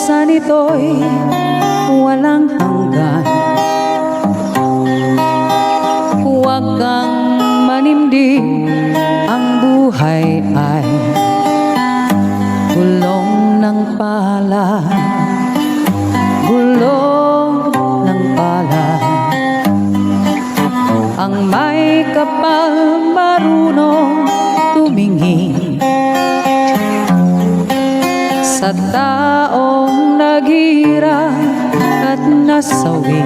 Pagdurusa nito'y walang hanggan. Huwag kang manimdim, ang buhay ay gulong ng palad, gulong ng palad. Ang may kapal marunong tumingin sa taong naghirap at nasawi.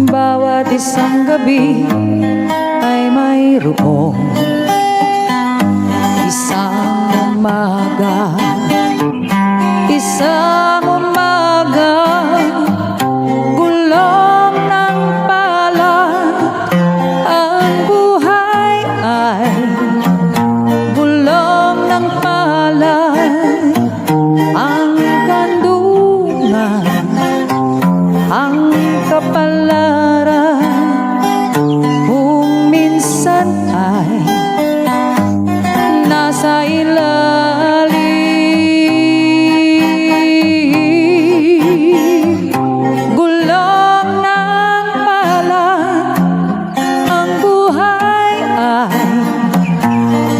Bawat isang gabi ay mayroong isang umaga, isang umaga, gulong ng palad. Ang buhay ay gulong ng palad. Ang kandungan, ang kapalaran, kung minsan ay nasa ilalim. Gulong ng palad, ang buhay ay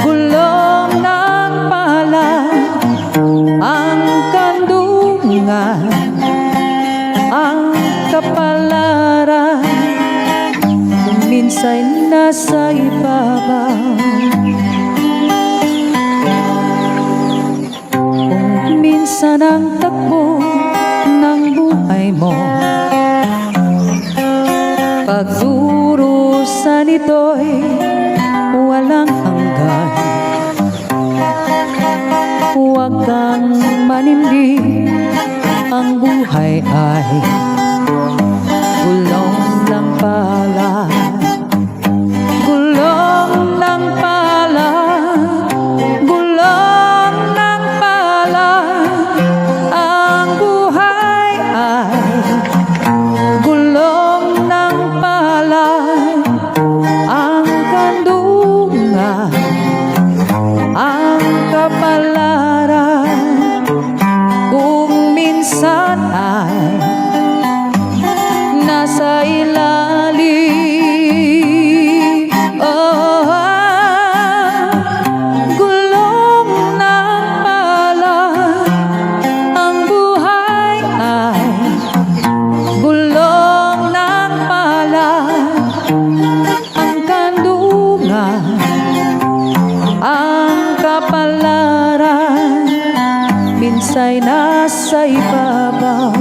gulong ng palad. Ang kandungan, ang kapalaran, kung minsan nasa ibabaw. Kung minsan ang takbo ng buhay mo, pagdurusa nito'y walang hanggan. Huwag kang manimdim, ang buhay ay gulong ng palad, gulong ng palad, gulong ng palad. Ang buhay ay gulong ng palad. Ang kandungan, ang kapalaran, kung minsan ay nasa ilalim. Gulong ng palad, ang buhay ay gulong ng palad. Ang kandungan, ang kapalaran, minsa'y nasa ibabaw.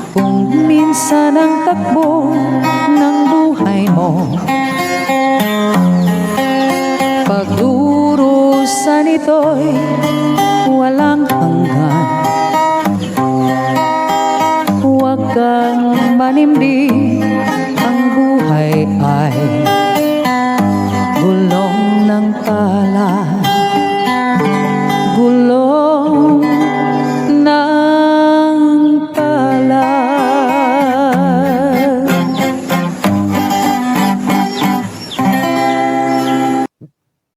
Kung minsan ang takbo ng buhay mo, pagdurusa nito'y walang hanggan.